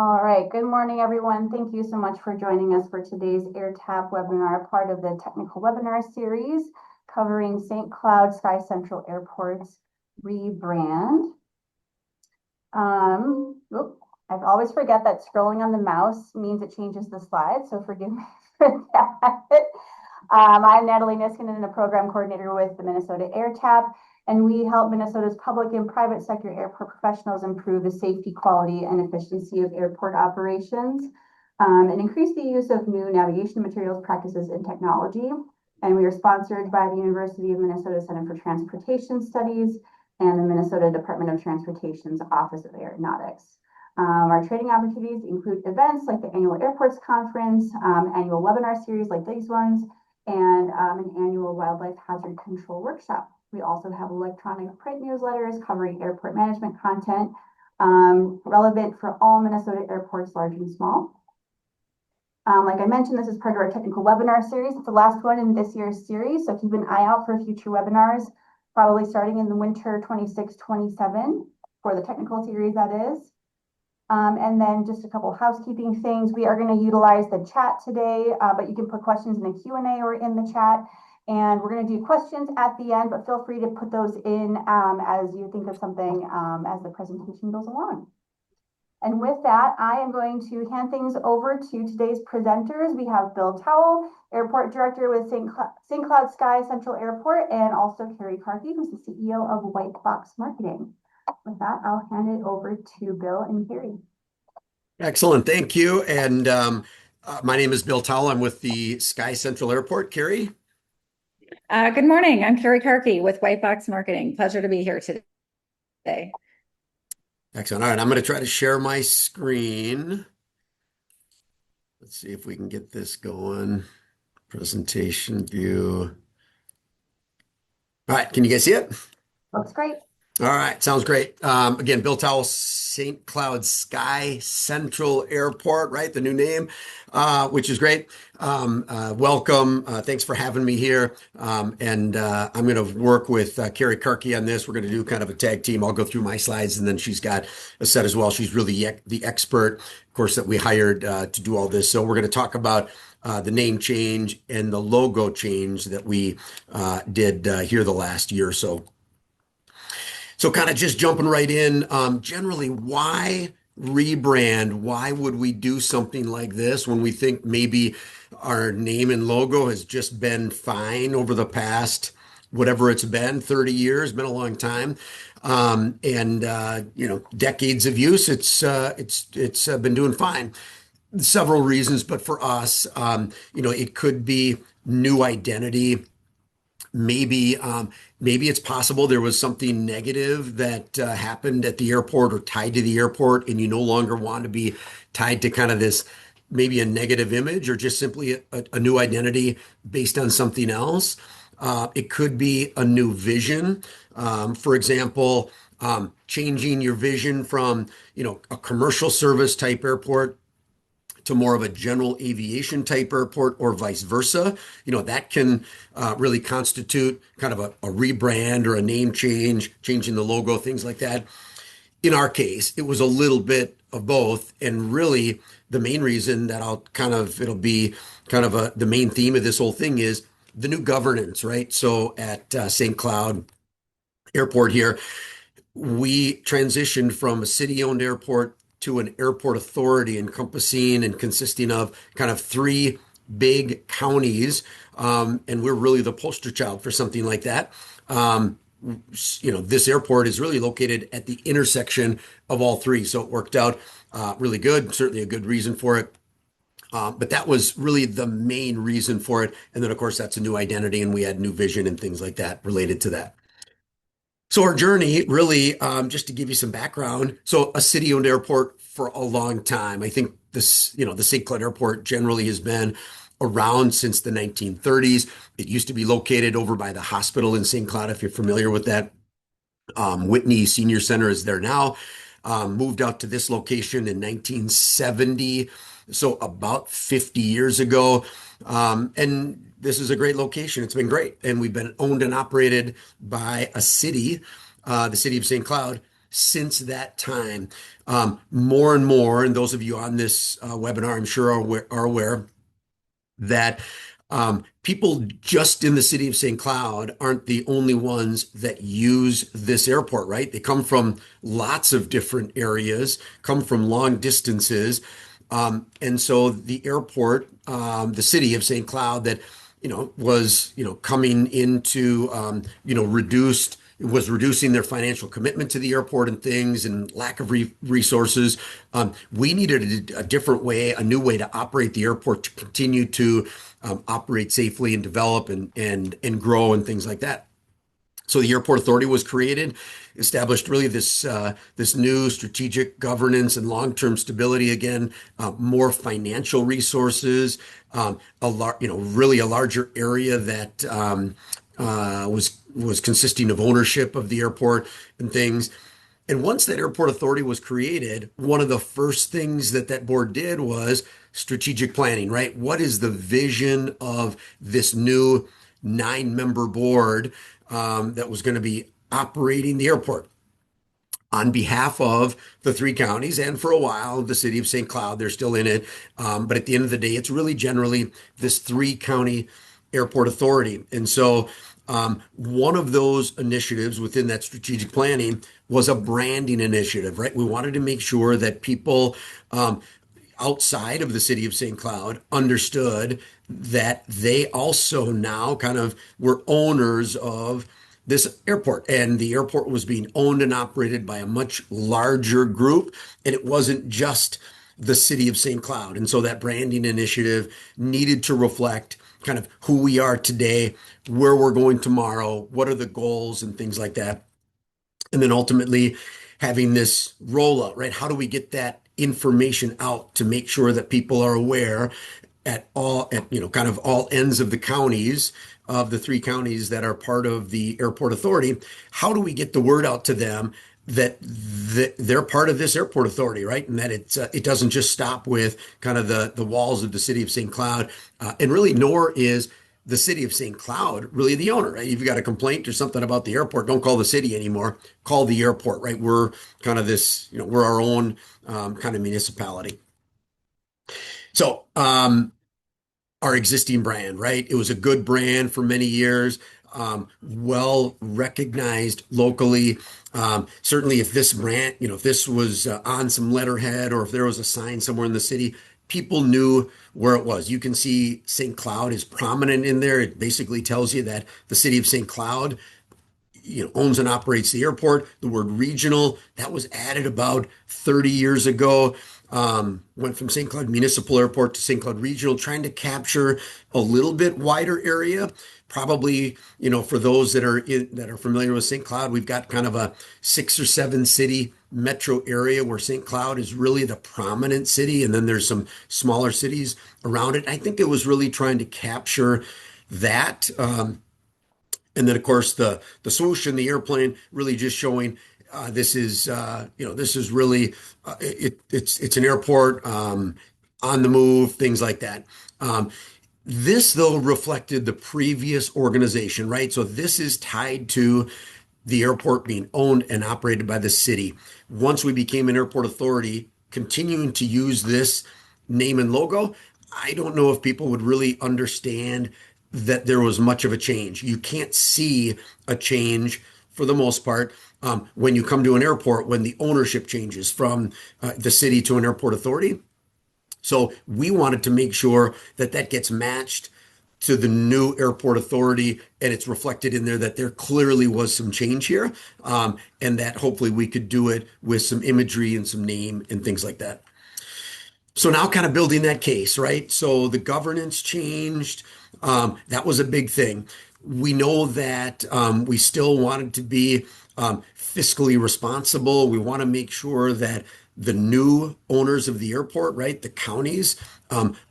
All right, good morning, everyone. Thank you so much for joining us for today's AirTAP webinar, part of the technical webinar series covering St. Cloud Sky Central Airport's rebrand. I always forget that scrolling on the mouse means it changes the slide, so forgive me for that. I'm Natalie Niskanen, a program coordinator with the Minnesota AirTAP, and we help Minnesota's public and private sector airport professionals improve the safety, quality, and efficiency of airport operations, and increase the use of new navigation materials, practices, and technology. And we are sponsored by the University of Minnesota Center for Transportation Studies and the Minnesota Department of Transportation's Office of Aeronautics. Our training opportunities include events like the annual Airports Conference, annual webinar series like these ones, and an annual wildlife hazard control workshop. We also have electronic print newsletters covering airport management content, relevant for all Minnesota airports, large and small. Like I mentioned, this is part of our technical webinar series. It's the last one in this year's series, so keep an eye out for future webinars, probably starting in the winter 26-27 for the technical series, that is. And then just a couple housekeeping things. We are going to utilize the chat today, but you can put questions in the Q&A or in the chat. And we're going to do questions at the end, but feel free to put those in as you think of something as the presentation goes along. And with that, I am going to hand things over to today's presenters. We have Bill Towle, Airport Director with St. Cloud Sky Central Airport, and also Carrie Carthy, who's the CEO of White Box Marketing. With that, I'll hand it over to Bill and Carrie. Excellent, thank you. And my name is Bill Towle. I'm with the Sky Central Airport. Carrie? Good morning. I'm Carrie Carthy with White Box Marketing. Pleasure to be here today. Excellent. All right, I'm going to try to share my screen. Let's see if we can get this going. Presentation view. All right, can you guys see it? Looks great. All right, sounds great. Again, Bill Towle, St. Cloud Sky Central Airport, right? The new name, which is great. Welcome. Thanks for having me here. I'm going to work with Carrie Karki on this. We're going to do kind of a tag team. I'll go through my slides, and then she's got a set as well. She's really the expert, of course, that we hired to do all this. So we're going to talk about the name change and the logo change that we did here the last year or so. So kind of just jumping right in, generally, why rebrand? Why would we do something like this when we think maybe our name and logo has just been fine over the past, whatever it's been, 30 years, been a long time. Decades of use, it's been doing fine. Several reasons, but for us, it could be new identity. Maybe it's possible there was something negative that happened at the airport or tied to the airport, and you no longer want to be tied to kind of this, maybe a negative image or just simply a new identity based on something else. It could be a new vision. For example, changing your vision from, a commercial service type airport to more of a general aviation type airport or vice versa. That can really constitute kind of a rebrand or a name change, changing the logo, things like that. In our case, it was a little bit of both. And really the main reason that it'll be kind of the main theme of this whole thing is the new governance, right? So at St. Cloud Airport here, we transitioned from a city-owned airport to an airport authority encompassing and consisting of kind of three big counties. And we're really the poster child for something like that. This airport is really located at the intersection of all three. So it worked out really good, certainly a good reason for it. But that was really the main reason for it. And then, of course, that's a new identity, and we had new vision and things like that related to that. So our journey really, just to give you some background, so a city-owned airport for a long time. I think this, the St. Cloud Airport generally has been around since the 1930s. It used to be located over by the hospital in St. Cloud, if you're familiar with that. Whitney Senior Center is there now. Moved out to this location in 1970, so about 50 years ago. And this is a great location. It's been great. And we've been owned and operated by a city, the city of St. Cloud, since that time. More and more, and those of you on this webinar, I'm sure are aware that people just in the city of St. Cloud aren't the only ones that use this airport, right? They come from lots of different areas, come from long distances. And so the airport, the city of St. Cloud that, was, coming into, was reducing their financial commitment to the airport and things and lack of resources. We needed a different way, a new way to operate the airport to continue to operate safely and develop and grow and things like that. So the Airport Authority was created, established really this new strategic governance and long-term stability again, more financial resources, really a larger area that was consisting of ownership of the airport and things. And once that Airport Authority was created, one of the first things that board did was strategic planning, right? What is the vision of this new 9-member board that was going to be operating the airport on behalf of the 3 counties and for a while the city of St. Cloud? They're still in it, but at the end of the day, it's really generally this 3-county Airport Authority. And so one of those initiatives within that strategic planning was a branding initiative, right? We wanted to make sure that people outside of the city of St. Cloud understood that they also now kind of were owners of this airport, and the airport was being owned and operated by a much larger group, and it wasn't just the city of St. Cloud. And so that branding initiative needed to reflect kind of who we are today, where we're going tomorrow, what are the goals and things like that. And then ultimately having this rollout, right? How do we get that information out to make sure that people are aware at kind of all ends of the counties, of the 3 counties that are part of the Airport Authority? How do we get the word out to them that they're part of this Airport Authority, right? And that it doesn't just stop with kind of the walls of the city of St. Cloud, and really nor is the city of St. Cloud really the owner, right? If you've got a complaint or something about the airport, don't call the city anymore, call the airport, right? We're kind of this, we're our own kind of municipality. So our existing brand, right? It was a good brand for many years, well recognized locally. Certainly if this brand, if this was on some letterhead or if there was a sign somewhere in the city, people knew where it was. You can see St. Cloud is prominent in there. It basically tells you that the city of St. Cloud, owns and operates the airport. The word regional, that was added about 30 years ago. Went from St. Cloud Municipal Airport to St. Cloud Regional, trying to capture a little bit wider area. Probably, for those that are familiar with St. Cloud, we've got kind of a 6 or 7 city metro area where St. Cloud is really the prominent city, and then there's some smaller cities around it. I think it was really trying to capture that. And then, of course, the swoosh and the airplane really just showing this is really it's an airport on the move, things like that. This, though, reflected the previous organization, right? So this is tied to the airport being owned and operated by the city. Once we became an airport authority, continuing to use this name and logo, I don't know if people would really understand that there was much of a change. You can't see a change for the most part when you come to an airport, when the ownership changes from the city to an airport authority. So we wanted to make sure that gets matched to the new airport authority, and it's reflected in there that there clearly was some change here, and that hopefully we could do it with some imagery and some name and things like that. So now kind of building that case, right? So the governance changed. That was a big thing. We know that we still wanted to be fiscally responsible. We want to make sure that the new owners of the airport, right, the counties,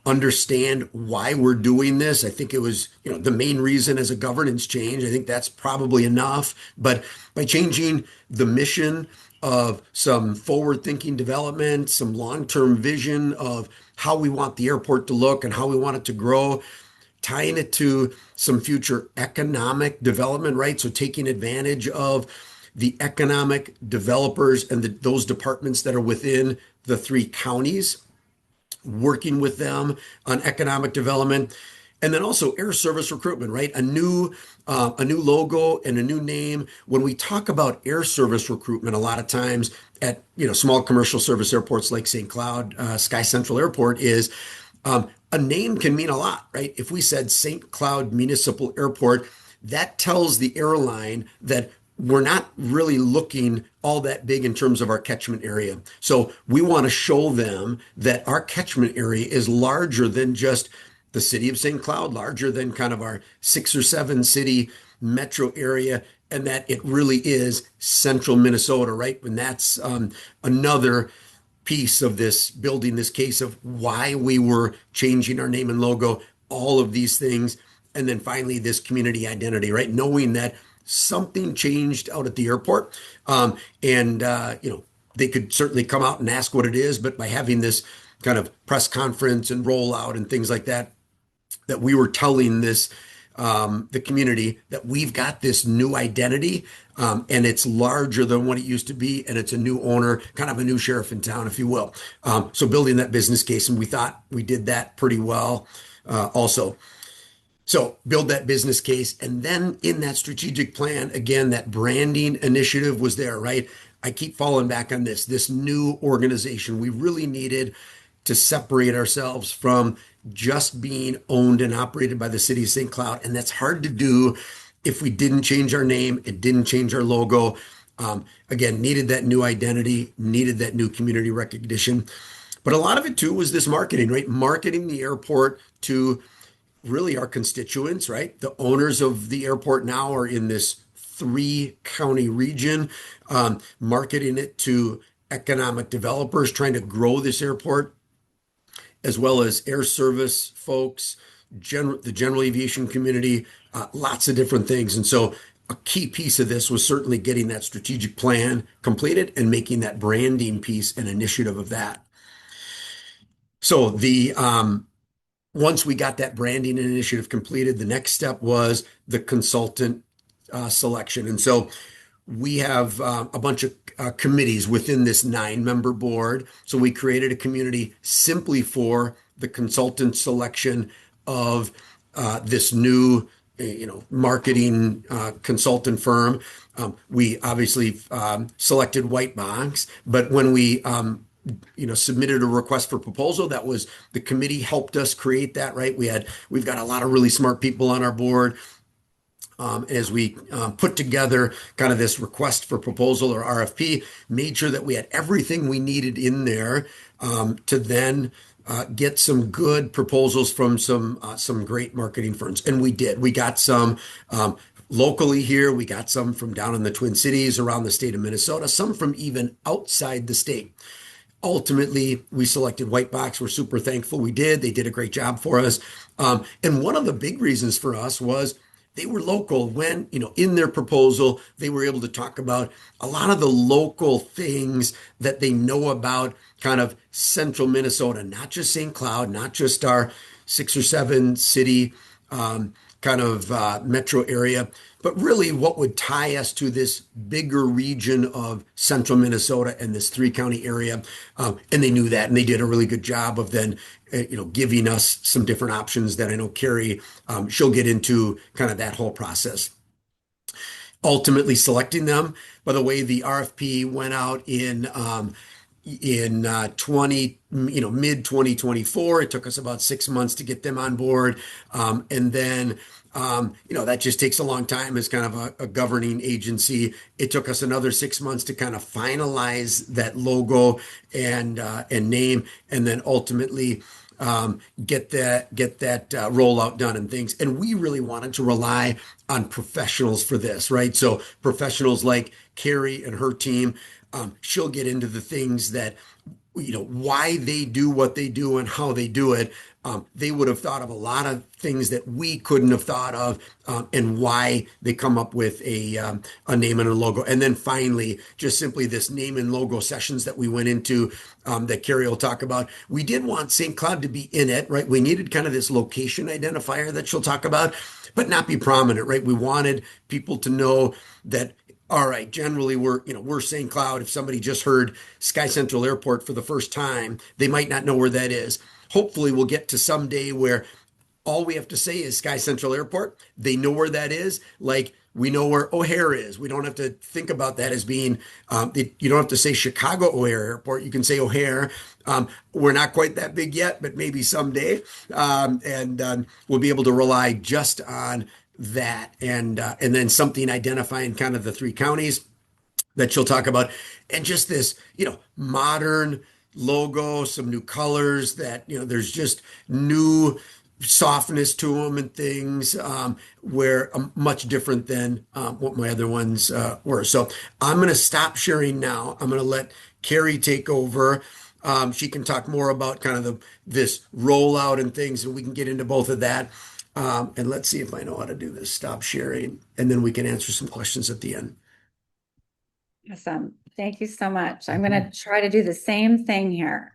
understand why we're doing this. I think it was, the main reason as a governance change. I think that's probably enough. But by changing the mission of some forward-thinking development, some long-term vision of how we want the airport to look and how we want it to grow, tying it to some future economic development, right? So taking advantage of the economic developers and those departments that are within the three counties, working with them on economic development. And then also air service recruitment, right? A new logo and a new name. When we talk about air service recruitment, a lot of times at small commercial service airports like St. Cloud, Sky Central Airport is a name can mean a lot, right? If we said St. Cloud Municipal Airport, that tells the airline that we're not really looking all that big in terms of our catchment area. So we want to show them that our catchment area is larger than just the city of St. Cloud, larger than kind of our 6 or 7 city metro area, and that it really is central Minnesota, right? And that's another piece of this, building this case of why we were changing our name and logo, all of these things. And then finally, this community identity, right? Knowing that something changed out at the airport. They could certainly come out and ask what it is, but by having this kind of press conference and rollout and things like that, that we were telling the community that we've got this new identity, and it's larger than what it used to be, and it's a new owner, kind of a new sheriff in town, if you will. So building that business case, and we thought we did that pretty well also. So build that business case, and then in that strategic plan, again, that branding initiative was there, right? I keep falling back on this new organization. We really needed to separate ourselves from just being owned and operated by the city of St. Cloud. And that's hard to do if we didn't change our name, it didn't change our logo. Again, needed that new identity, needed that new community recognition. But a lot of it too was this marketing, right? Marketing the airport to really our constituents, right? The owners of the airport now are in this 3-county region, marketing it to economic developers trying to grow this airport, as well as air service folks, the general aviation community, lots of different things. And so a key piece of this was certainly getting that strategic plan completed and making that branding piece an initiative of that. So once we got that branding initiative completed, the next step was the consultant selection. And so we have a bunch of committees within this 9-member board. So we created a community simply for the consultant selection of this new, marketing consultant firm. We obviously selected White Box, but when we submitted a request for proposal, that was the committee helped us create that, right? We've got a lot of really smart people on our board. As we put together kind of this request for proposal or RFP, made sure that we had everything we needed in there to then get some good proposals from some great marketing firms. And we did. We got some locally here. We got some from down in the Twin Cities around the state of Minnesota, some from even outside the state. Ultimately, we selected White Box. We're super thankful we did. They did a great job for us. And one of the big reasons for us was they were local. When, in their proposal, they were able to talk about a lot of the local things that they know about kind of central Minnesota, not just St. Cloud, not just our 6 or 7 city metro area, but really what would tie us to this bigger region of central Minnesota and this 3-county area. And they knew that, and they did a really good job of then, giving us some different options that I know Carrie, she'll get into kind of that whole process. Ultimately selecting them. By the way, the RFP went out in mid 2024. It took us about 6 months to get them on board. And then, that just takes a long time as kind of a governing agency. It took us another 6 months to kind of finalize that logo and name, and then ultimately get that rollout done and things. And we really wanted to rely on professionals for this, right? So professionals like Carrie and her team, she'll get into the things that, why they do what they do and how they do it. They would have thought of a lot of things that we couldn't have thought of, and why they come up with a name and a logo. And then finally, just simply this name and logo sessions that we went into, that Carrie will talk about. We did want St. Cloud to be in it, right? We needed kind of this location identifier that she'll talk about, but not be prominent, right? We wanted people to know that All right, generally we're St. Cloud. If somebody just heard Sky Central Airport for the first time, they might not know where that is. Hopefully we'll get to someday where all we have to say is Sky Central Airport. They know where that is. Like we know where O'Hare is. We don't have to think about that as being, you don't have to say Chicago O'Hare Airport. You can say O'Hare. We're not quite that big yet, but maybe someday. And we'll be able to rely just on that and then something identifying kind of the three counties that you'll talk about, and just this, modern logo, some new colors that, there's just new softness to them and things where much different than what my other ones were. So I'm going to stop sharing now. I'm going to let Carrie take over. She can talk more about kind of this rollout and things, and we can get into both of that. And let's see if I know how to do this. Stop sharing, and then we can answer some questions at the end. Awesome. Thank you so much. I'm going to try to do the same thing here.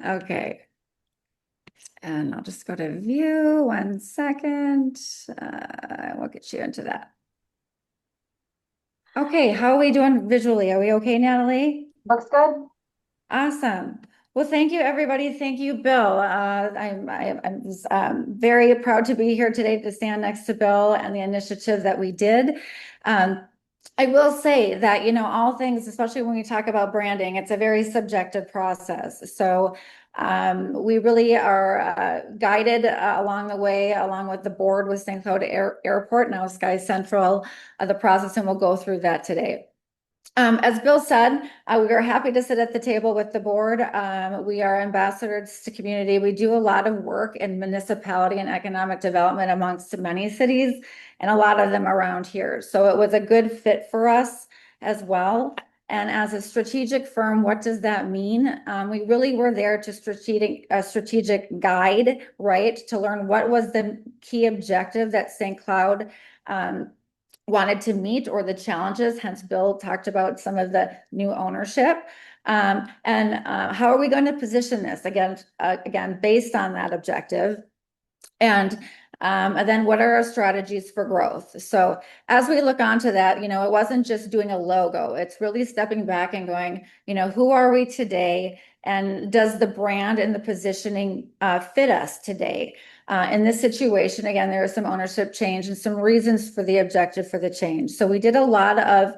Okay. And I'll just go to view 1 second. We'll get you into that. Okay, how are we doing visually? Are we okay, Natalie? Looks good. Awesome. Well, thank you, everybody. Thank you, Bill. I'm very proud to be here today to stand next to Bill and the initiative that we did. I will say that, all things, especially when we talk about branding, it's a very subjective process. So we really are guided along the way, along with the board with St. Cloud Airport, now Sky Central, the process, and we'll go through that today. As Bill said, we are happy to sit at the table with the board. We are ambassadors to community. We do a lot of work in municipality and economic development amongst many cities, and a lot of them around here. So it was a good fit for us as well. And as a strategic firm, what does that mean? We really were there to strategic guide, right? To learn what was the key objective that St. Cloud wanted to meet, or the challenges. Hence, Bill talked about some of the new ownership. And how are we going to position this again, based on that objective? And then what are our strategies for growth? So as we look onto that, it wasn't just doing a logo. It's really stepping back and going, who are we today? And does the brand and the positioning fit us today? In this situation, again, there is some ownership change and some reasons for the objective for the change. So we did a lot of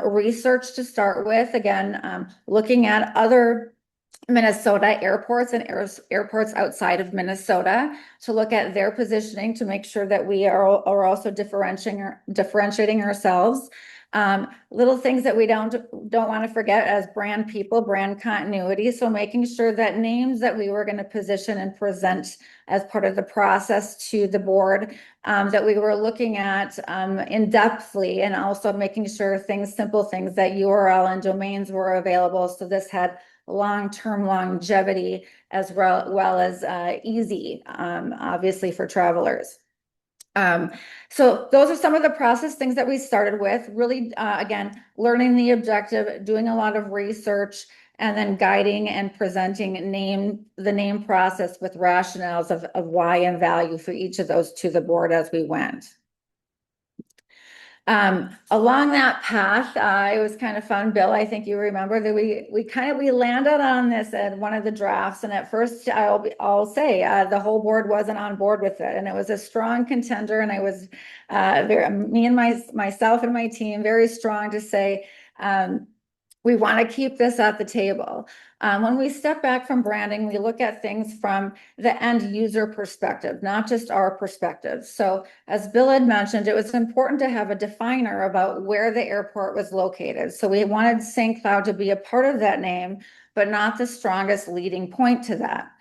research to start with, again, looking at other Minnesota airports and airports outside of Minnesota to look at their positioning to make sure that we are also differentiating ourselves. Little things that we don't want to forget as brand people, brand continuity. So making sure that names that we were going to position and present as part of the process to the board, that we were looking at in depthly, and also making sure simple things that URL and domains were available. So this had long-term longevity as well as easy, obviously, for travelers. So those are some of the process things that we started with, really, again, learning the objective, doing a lot of research, and then guiding and presenting the name process with rationales of why and value for each of those to the board as we went. Along that path, it was kind of fun, Bill. I think you remember that we landed on this at one of the drafts, and at first I'll say the whole board wasn't on board with it, and it was a strong contender, and I was myself and my team very strong to say we want to keep this at the table. When we step back from branding, we look at things from the end user perspective, not just our perspective. So as Bill had mentioned, it was important to have a definer about where the airport was located. So we wanted St. Cloud to be a part of that name, but not the strongest leading point to that.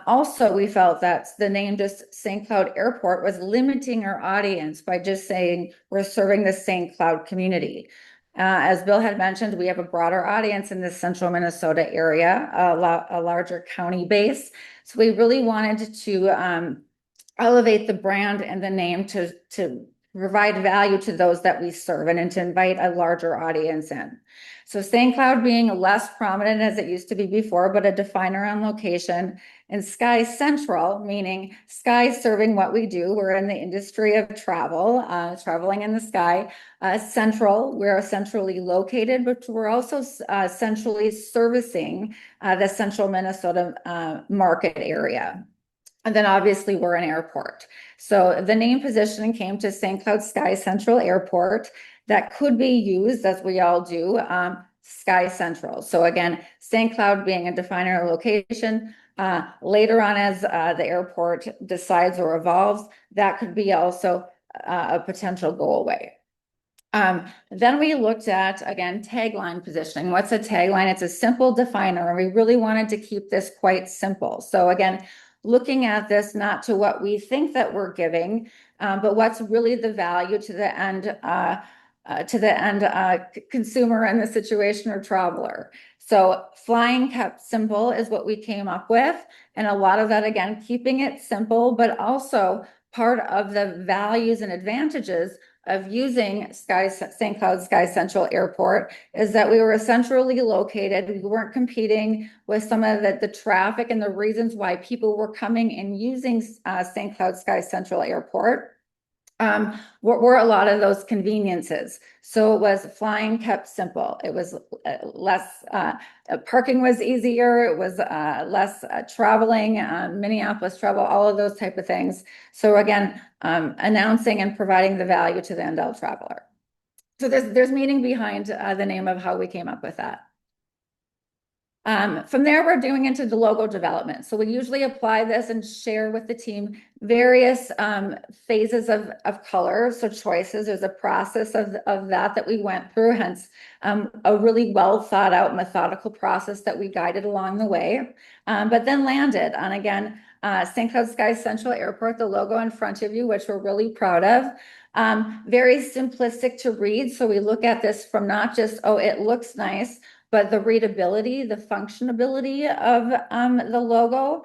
Also, we felt that the name just St. Cloud Airport was limiting our audience by just saying we're serving the St. Cloud community. As Bill had mentioned, we have a broader audience in the central Minnesota area, a larger county base. So we really wanted to elevate the brand and the name to provide value to those that we serve and to invite a larger audience in. So St. Cloud being less prominent as it used to be before, but a definer on location, and Sky Central, meaning sky serving what we do. We're in the industry of travel, traveling in the sky. Central, we're centrally located, but we're also centrally servicing the central Minnesota market area. And then obviously we're an airport. So the name positioning came to St. Cloud Sky Central Airport. That could be used, as we all do, Sky Central. So again, St. Cloud being a definer location. Later on, as the airport decides or evolves, that could be also a potential go away. Then we looked at, again, tagline positioning. What's a tagline? It's a simple definer, and we really wanted to keep this quite simple. So again, looking at this not to what we think that we're giving, but what's really the value to the end consumer in the situation or traveler. So flying kept simple is what we came up with. And a lot of that, again, keeping it simple, but also part of the values and advantages of using St. Cloud Sky Central Airport is that we were centrally located. We weren't competing with some of the traffic and the reasons why people were coming and using St. Cloud Sky Central Airport. Were a lot of those conveniences. So it was flying kept simple. It was less, parking was easier. It was less traveling, Minneapolis travel, all of those type of things. So again, announcing and providing the value to the end traveler. So there's meaning behind the name of how we came up with that. From there, we're doing into the logo development. So we usually apply this and share with the team various phases of color. So choices, there's a process of that we went through, hence a really well thought out methodical process that we guided along the way, but then landed on, again, St. Cloud Sky Central Airport, the logo in front of you, which we're really proud of. Very simplistic to read. So we look at this from not just, oh, it looks nice, but the readability, the functionability of the logo.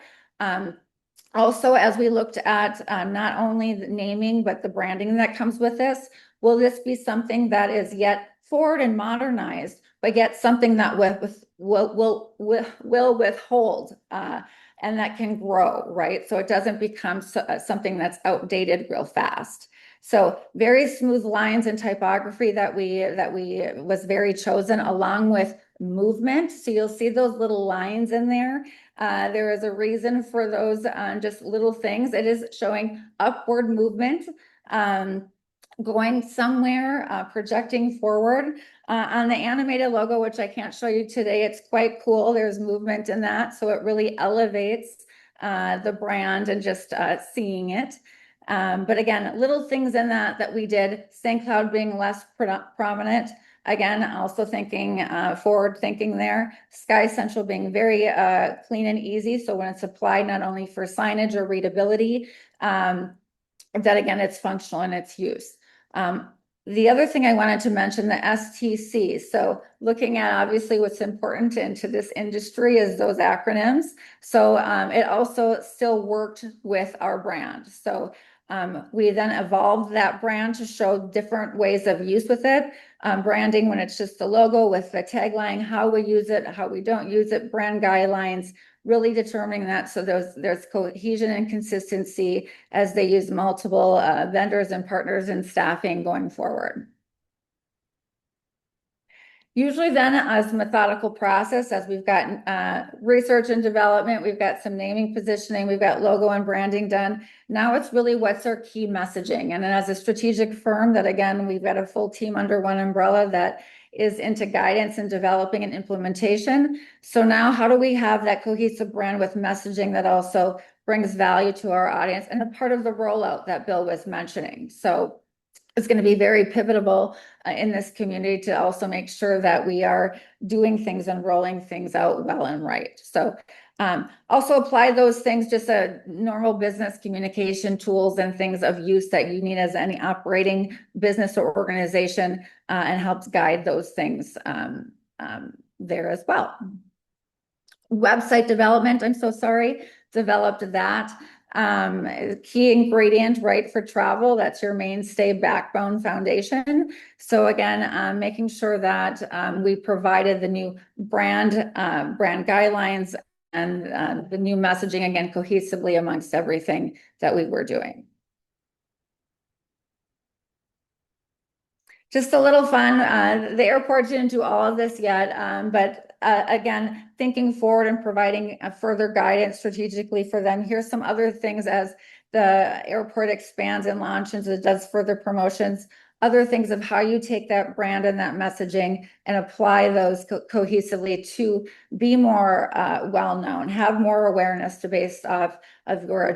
Also, as we looked at not only the naming, but the branding that comes with this, will this be something that is yet forward and modernized, but yet something that will withhold and that can grow, right? So it doesn't become something that's outdated real fast. So very smooth lines and typography that was very chosen, along with movement. So you'll see those little lines in there. There is a reason for those just little things. It is showing upward movement, going somewhere, projecting forward. On the animated logo, which I can't show you today, it's quite cool. There's movement in that. So it really elevates the brand and just seeing it. But again, little things in that we did, St. Cloud being less prominent. Again, also thinking forward thinking there. Sky Central being very clean and easy. So when it's applied not only for signage or readability, that again, it's functional in its use. The other thing I wanted to mention, the STC. So looking at obviously what's important into this industry is those acronyms. So it also still worked with our brand. So we then evolved that brand to show different ways of use with it. Branding when it's just the logo with the tagline, how we use it, how we don't use it, brand guidelines, really determining that so there's cohesion and consistency as they use multiple vendors and partners and staffing going forward. Usually then as methodical process, as we've got research and development, we've got some naming, positioning, we've got logo and branding done. Now it's really what's our key messaging. And then as a strategic firm that, again, we've got a full team under one umbrella that is into guidance and developing and implementation. So now how do we have that cohesive brand with messaging that also brings value to our audience and a part of the rollout that Bill was mentioning? So it's going to be very pivotal in this community to also make sure that we are doing things and rolling things out well and right. So also apply those things, just a normal business communication tools and things of use that you need as any operating business or organization, and helps guide those things there as well. Website development, I'm so sorry, developed that. Key ingredient, right, for travel. That's your mainstay backbone foundation. So again, making sure that we provided the new brand guidelines and the new messaging, again, cohesively amongst everything that we were doing. Just a little fun. The airport didn't do all of this yet, but again, thinking forward and providing further guidance strategically for them. Here's some other things as the airport expands and launches, it does further promotions, other things of how you take that brand and that messaging and apply those cohesively to be more well-known, have more awareness to based off of your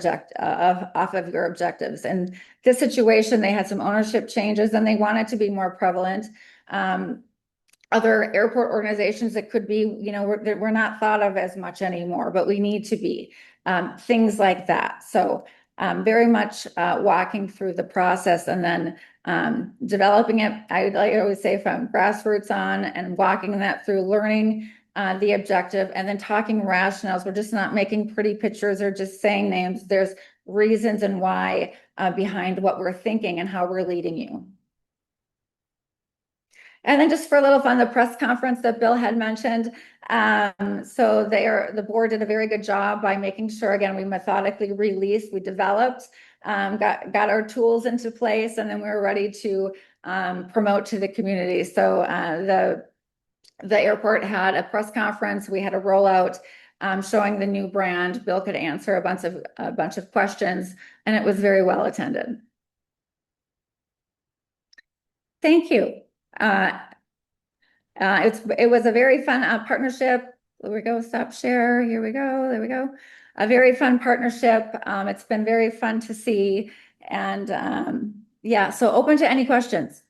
objectives. And this situation, they had some ownership changes and they wanted to be more prevalent. Other airport organizations that could be, we're not thought of as much anymore, but we need to be, things like that. So very much walking through the process and then developing it, I always say, from grassroots on and walking that through, learning the objective and then talking rationales. We're just not making pretty pictures or just saying names. There's reasons and why behind what we're thinking and how we're leading you. And then just for a little fun, the press conference that Bill had mentioned. So the board did a very good job by making sure, again, we methodically released, we developed, got our tools into place, and then we were ready to promote to the community. So the airport had a press conference. We had a rollout showing the new brand. Bill could answer a bunch of questions, and it was very well attended. Thank you. It was a very fun partnership. There we go. Stop share. Here we go. There we go. A very fun partnership. It's been very fun to see. And yeah, so open to any questions.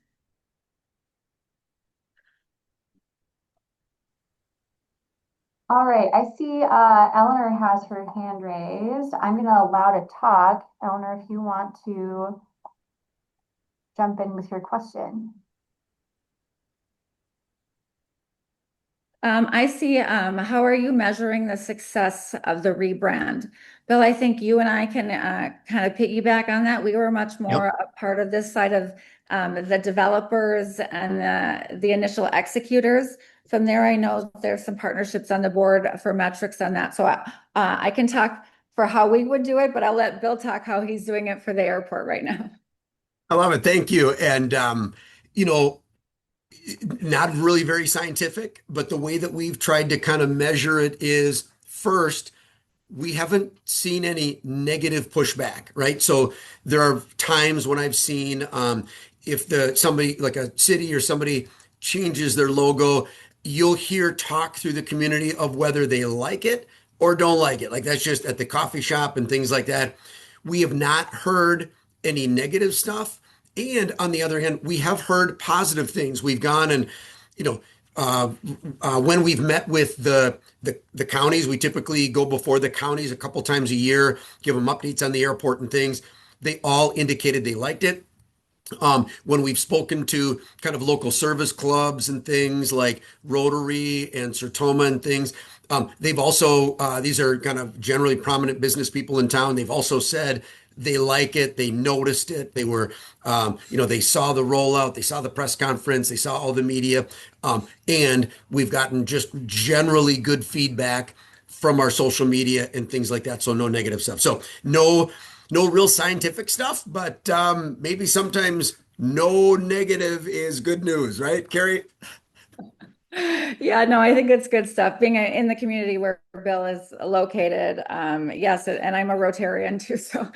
All right, I see Eleanor has her hand raised. I'm going to allow to talk. Eleanor, if you want to jump in with your question. I see, how are you measuring the success of the rebrand? Bill, I think you and I can kind of piggyback on that. We were much more a part of this side of the developers and the initial executors. From there, I know there's some partnerships on the board for metrics on that. So I can talk for how we would do it, but I'll let Bill talk how he's doing it for the airport right now. I love it. Thank you. And, not really very scientific, but the way that we've tried to kind of measure it is first, we haven't seen any negative pushback, right? So there are times when I've seen if somebody like a city or somebody changes their logo, you'll hear talk through the community of whether they like it or don't like it. Like that's just at the coffee shop and things like that. We have not heard any negative stuff. And on the other hand, we have heard positive things. We've gone and, when we've met with the counties, we typically go before the counties a couple times a year, give them updates on the airport and things. They all indicated they liked it. When we've spoken to kind of local service clubs and things like Rotary and Sertoma and things, they've also, these are kind of generally prominent business people in town. They've also said they like it. They noticed it. They were, they saw the rollout. They saw the press conference. They saw all the media. And we've gotten just generally good feedback from our social media and things like that. So no negative stuff. So no real scientific stuff, but maybe sometimes no negative is good news, right, Carrie? Yeah, no, I think it's good stuff. Being in the community where Bill is located, yes, and I'm a Rotarian too, so,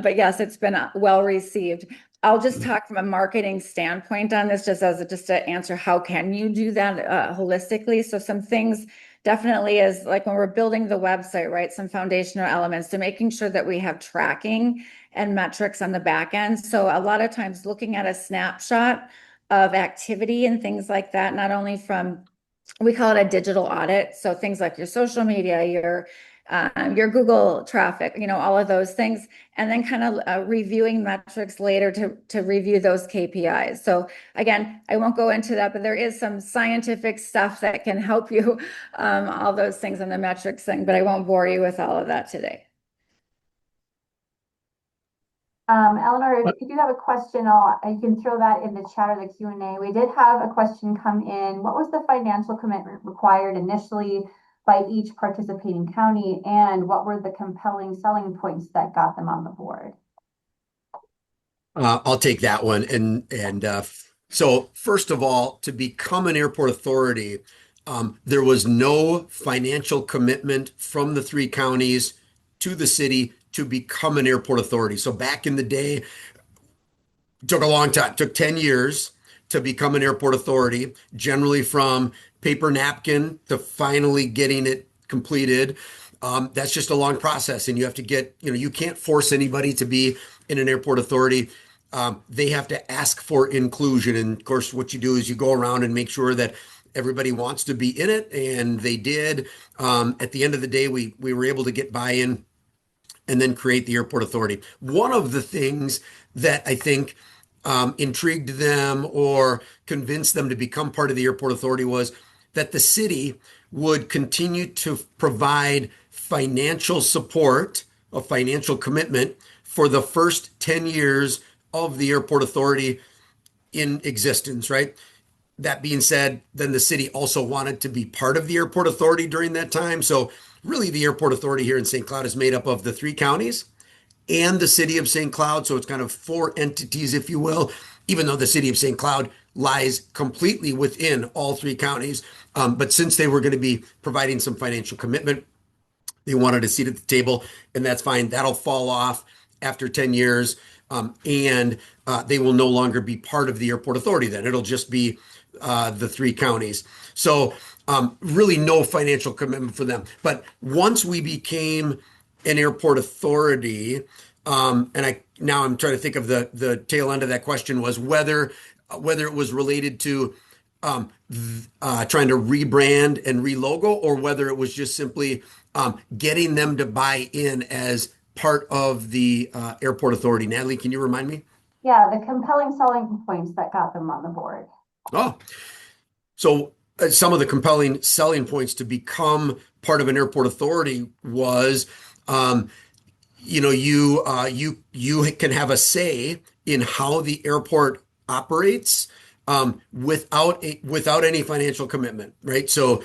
but yes, it's been well received. I'll just talk from a marketing standpoint on this, just to answer how can you do that holistically. So some things definitely is like when we're building the website, right? Some foundational elements to making sure that we have tracking and metrics on the back end. So a lot of times looking at a snapshot of activity and things like that, not only from, we call it a digital audit. So things like your social media, your Google traffic, all of those things, and then kind of reviewing metrics later to review those KPIs. So again, I won't go into that, but there is some scientific stuff that can help you, all those things on the metrics thing, but I won't bore you with all of that today. Eleanor, if you do have a question, you can throw that in the chat or the Q&A. We did have a question come in. What was the financial commitment required initially by each participating county, and what were the compelling selling points that got them on the board? I'll take that one. So first of all, to become an airport authority, there was no financial commitment from the three counties to the city to become an airport authority. So back in the day, it took a long time. It took 10 years to become an airport authority, generally from paper napkin to finally getting it completed. That's just a long process, and you have to get, you can't force anybody to be in an airport authority. They have to ask for inclusion. And of course, what you do is you go around and make sure that everybody wants to be in it, and they did. At the end of the day, we were able to get buy-in and then create the airport authority. One of the things that I think intrigued them or convinced them to become part of the airport authority was that the city would continue to provide financial support, a financial commitment for the first 10 years of the airport authority in existence, right? That being said, then the city also wanted to be part of the airport authority during that time. So really the airport authority here in St. Cloud is made up of the three counties and the city of St. Cloud. So it's kind of four entities, if you will, even though the city of St. Cloud lies completely within all three counties. But since they were going to be providing some financial commitment, they wanted a seat at the table, and that's fine. That'll fall off after 10 years, and they will no longer be part of the airport authority then. It'll just be the three counties. So really no financial commitment for them. But once we became an airport authority, now I'm trying to think of the tail end of that question was whether it was related to trying to rebrand and relogo, or whether it was just simply getting them to buy in as part of the airport authority. Natalie, can you remind me? Yeah, the compelling selling points that got them on the board. Oh, so some of the compelling selling points to become part of an airport authority was, you can have a say in how the airport operates without any financial commitment, right? So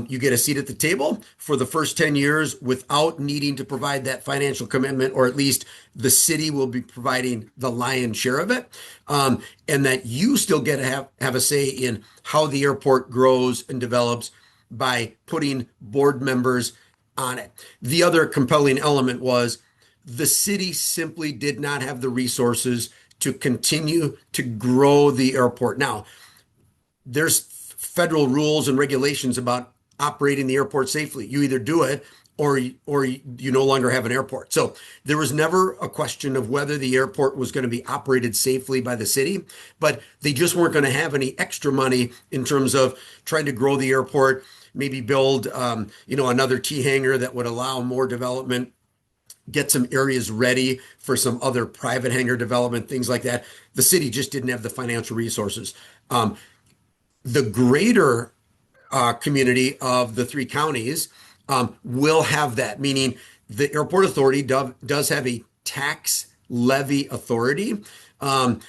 you get a seat at the table for the first 10 years without needing to provide that financial commitment, or at least the city will be providing the lion's share of it. And that you still get to have a say in how the airport grows and develops by putting board members on it. The other compelling element was the city simply did not have the resources to continue to grow the airport. Now, there's federal rules and regulations about operating the airport safely. You either do it or you no longer have an airport. So there was never a question of whether the airport was going to be operated safely by the city, but they just weren't going to have any extra money in terms of trying to grow the airport, maybe build, another T hangar that would allow more development, get some areas ready for some other private hangar development, things like that. The city just didn't have the financial resources. The greater community of the three counties will have that, meaning the airport authority does have a tax levy authority.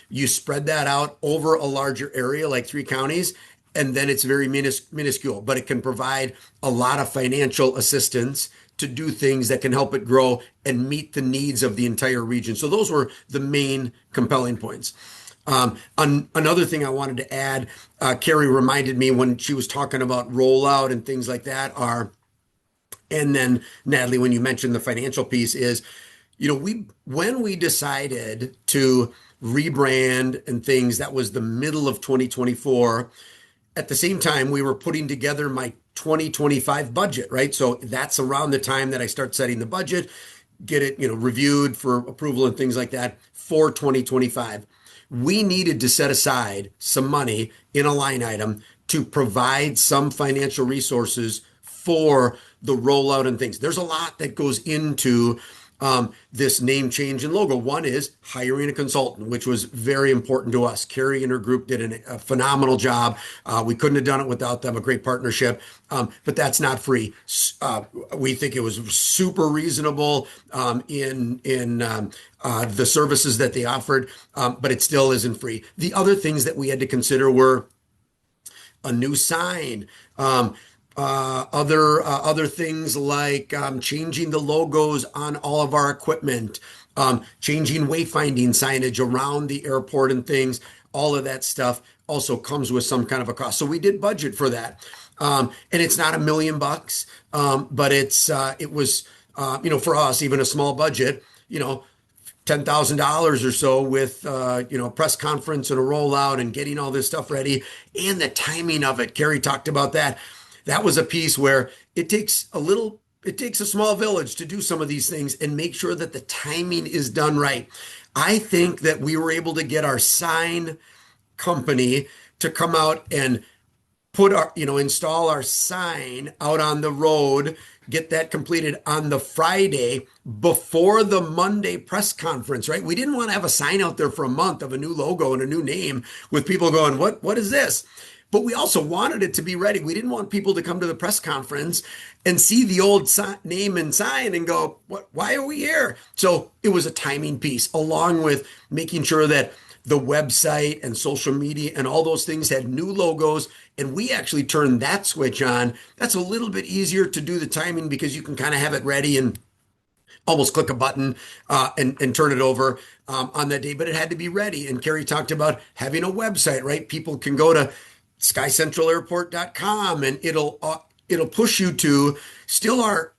You spread that out over a larger area like three counties, and then it's very minuscule, but it can provide a lot of financial assistance to do things that can help it grow and meet the needs of the entire region. So those were the main compelling points. Another thing I wanted to add, Carrie reminded me when she was talking about rollout and things like that and then Natalie, when you mentioned the financial piece is, when we decided to rebrand and things, that was the middle of 2024. At the same time, we were putting together my 2025 budget, right? So that's around the time that I start setting the budget, get it, reviewed for approval and things like that for 2025. We needed to set aside some money in a line item to provide some financial resources for the rollout and things. There's a lot that goes into this name change and logo. One is hiring a consultant, which was very important to us. Carrie and her group did a phenomenal job. We couldn't have done it without them, a great partnership. But that's not free. We think it was super reasonable in the services that they offered, but it still isn't free. The other things that we had to consider were a new sign, other things like changing the logos on all of our equipment, changing wayfinding signage around the airport and things. All of that stuff also comes with some kind of a cost. So we did budget for that, and it's not $1 million, but it was for us even a small budget. $10,000 or so with a press conference and a rollout and getting all this stuff ready and the timing of it. Carrie talked about that. That was a piece where it takes a small village to do some of these things and make sure that the timing is done right. I think that we were able to get our sign company to come out and install our sign out on the road, get that completed on the Friday before the Monday press conference, right? We didn't want to have a sign out there for a month of a new logo and a new name with people going, what is this? But we also wanted it to be ready. We didn't want people to come to the press conference and see the old name and sign and go, why are we here? So it was a timing piece, along with making sure that the website and social media and all those things had new logos. And we actually turned that switch on. That's a little bit easier to do the timing because you can kind of have it ready and almost click a button and turn it over on that day. But it had to be ready. And Carrie talked about having a website, right? People can go to skycentralairport.com and it'll push you to still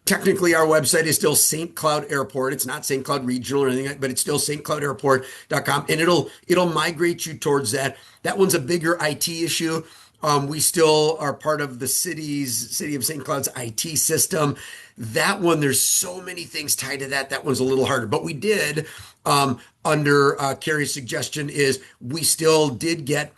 technically our website is still St. Cloud Airport. It's not St. Cloud Regional or anything, but it's still stcloudairport.com, and it'll migrate you towards that. That one's a bigger IT issue. We still are part of the city of St. Cloud's IT system. That one, there's so many things tied to that. That one's a little harder, but we did under Carrie's suggestion is we still did get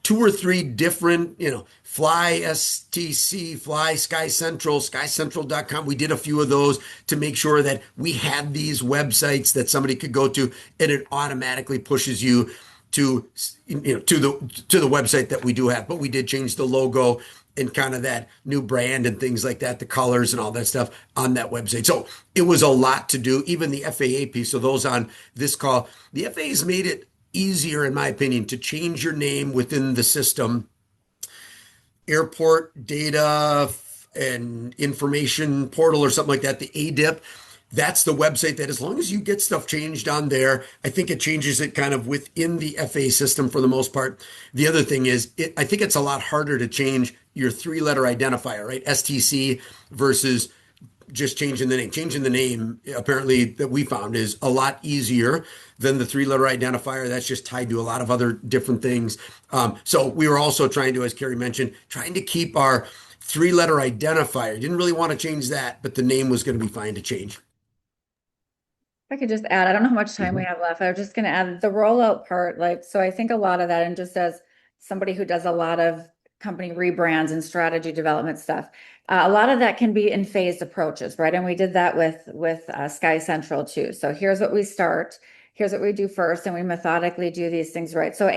2 or 3 different, Fly STC, Fly Sky Central, skycentral.com. We did a few of those to make sure that we had these websites that somebody could go to, and it automatically pushes you to the website that we do have. But we did change the logo and kind of that new brand and things like that, the colors and all that stuff on that website. So it was a lot to do. Even the FAA piece. So those on this call, the FAA has made it easier, in my opinion, to change your name within the system. Airport data and information portal or something like that, the ADIP, that's the website that as long as you get stuff changed on there, I think it changes it kind of within the FAA system for the most part. The other thing is, I think it's a lot harder to change your 3-letter identifier, right? STC versus just changing the name. Changing the name, apparently, that we found is a lot easier than the 3-letter identifier. That's just tied to a lot of other different things. So we were also trying to, as Carrie mentioned, trying to keep our 3-letter identifier. Didn't really want to change that, but the name was going to be fine to change. If I could just add, I don't know how much time we have left. I was just going to add the rollout part. So I think a lot of that, and just as somebody who does a lot of company rebrands and strategy development stuff, a lot of that can be in phased approaches, right? And we did that with Sky Central too. So here's what we start. Here's what we do first, and we methodically do these things right. So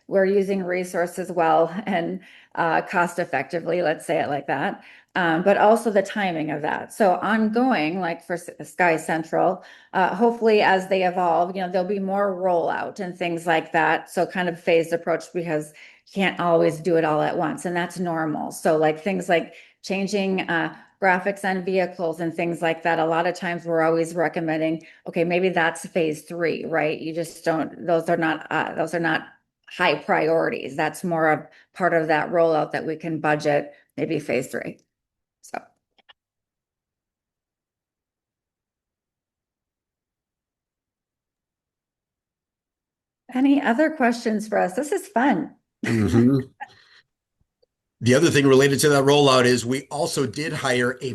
we're using resources well and cost effectively, let's say it like that. But also the timing of that. So ongoing, like for Sky Central, hopefully as they evolve, there'll be more rollout and things like that. So kind of phased approach, because you can't always do it all at once, and that's normal. So like things like changing graphics on vehicles and things like that. A lot of times we're always recommending, okay, maybe that's phase 3, right? You just don't, those are not high priorities. That's more of part of that rollout that we can budget, maybe phase 3. So. Any other questions for us? This is fun. Mm-hmm. The other thing related to that rollout is we also did hire a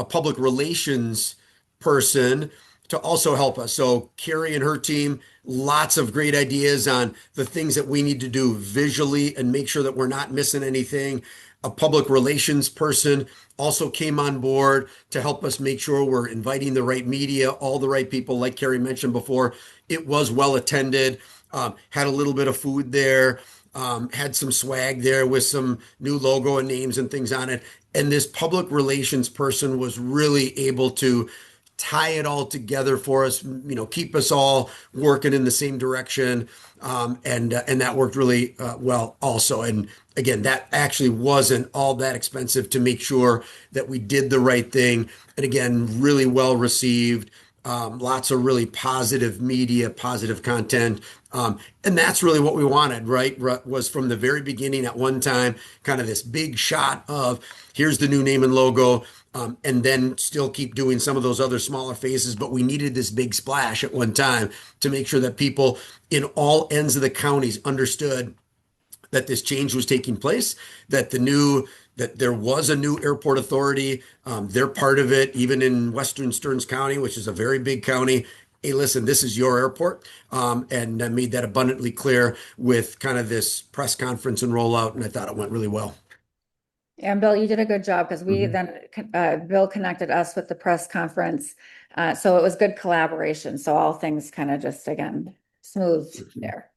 public relations person to also help us. So Carrie and her team, lots of great ideas on the things that we need to do visually and make sure that we're not missing anything. A public relations person also came on board to help us make sure we're inviting the right media, all the right people, like Carrie mentioned before. It was well attended, had a little bit of food there, had some swag there with some new logo and names and things on it. And this public relations person was really able to tie it all together for us, keep us all working in the same direction. And that worked really well also. And again, that actually wasn't all that expensive to make sure that we did the right thing. And again, really well received. Lots of really positive media, positive content. And that's really what we wanted, right? Was from the very beginning at one time, kind of this big shot of here's the new name and logo. And then still keep doing some of those other smaller phases. But we needed this big splash at one time to make sure that people in all ends of the counties understood that this change was taking place, that there was a new airport authority. They're part of it, even in Western Stearns County, which is a very big county. Hey, listen, this is your airport. And I made that abundantly clear with kind of this press conference and rollout, and I thought it went really well. And Bill, you did a good job because we then, Bill connected us with the press conference. So it was good collaboration. So all things kind of just, again, smooth there.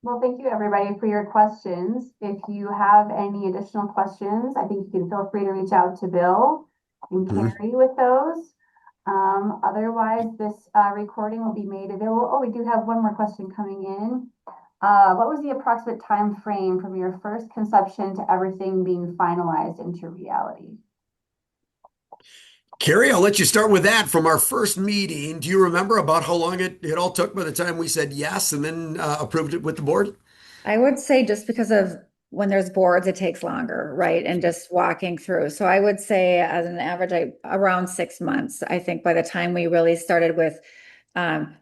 Well, thank you everybody for your questions. If you have any additional questions, I think you can feel free to reach out to Bill and Carrie with those. Otherwise, this recording will be made available. Oh, we do have one more question coming in. What was the approximate time frame from your first conception to everything being finalized into reality? Carrie, I'll let you start with that. From our first meeting, do you remember about how long it all took by the time we said yes and then approved it with the board? I would say just because of when there's boards, it takes longer, right? And just walking through. So I would say as an average, around 6 months, I think by the time we really started with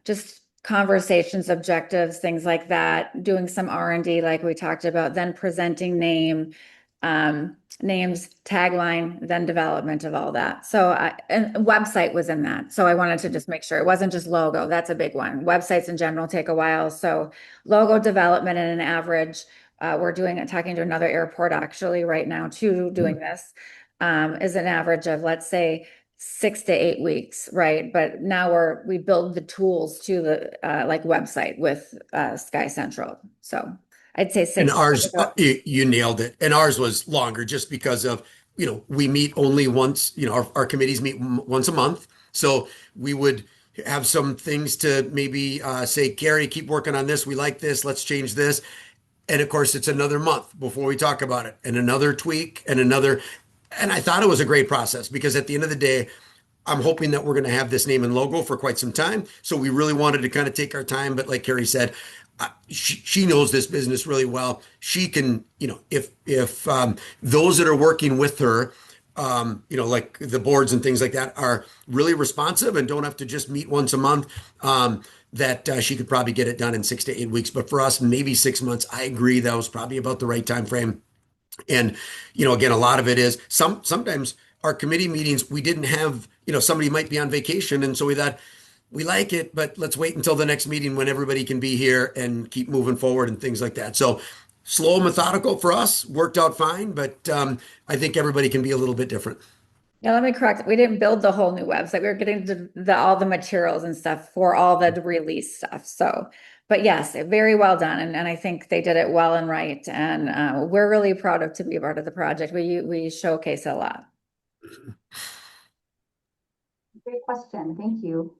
just conversations, objectives, things like that, doing some R&D like we talked about, then presenting names, tagline, then development of all that. So and website was in that. So I wanted to just make sure it wasn't just logo. That's a big one. Websites in general take a while. So logo development at an average, we're talking to another airport actually right now too, doing this, is an average of, let's say, 6 to 8 weeks, right? But now we build the tools to the like website with Sky Central. So I'd say 6. And ours, you nailed it. And ours was longer just because of, we meet only once, our committees meet once a month. So we would have some things to maybe say, Carrie, keep working on this. We like this. Let's change this. And of course, it's another month before we talk about it, and another tweak and another. And I thought it was a great process because at the end of the day, I'm hoping that we're going to have this name and logo for quite some time. So we really wanted to kind of take our time. But like Carrie said, she knows this business really well. She can, if those that are working with her, like the boards and things like that, are really responsive and don't have to just meet once a month, that she could probably get it done in 6 to 8 weeks. But for us, maybe 6 months. I agree that was probably about the right time frame. And, again, a lot of it is sometimes our committee meetings, we didn't have, somebody might be on vacation. And so we thought, we like it, but let's wait until the next meeting when everybody can be here and keep moving forward and things like that. So slow, methodical for us, worked out fine, but I think everybody can be a little bit different. Yeah, let me correct. We didn't build the whole new website. We were getting all the materials and stuff for all the release stuff. So, but yes, very well done. And I think they did it well and right. And we're really proud to be a part of the project. We showcase it a lot. Great question. Thank you.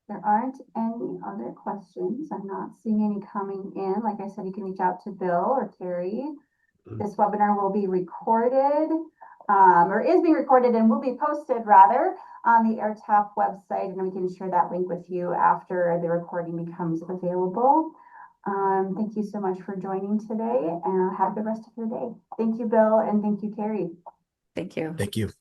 There aren't any other questions. I'm not seeing any coming in. Like I said, you can reach out to Bill or Carrie. This webinar will be recorded, or is being recorded and will be posted rather on the AirTAP website, and we can share that link with you after the recording becomes available. Thank you so much for joining today, and have a good rest of your day. Thank you, Bill, and thank you, Carrie. Thank you. Thank you.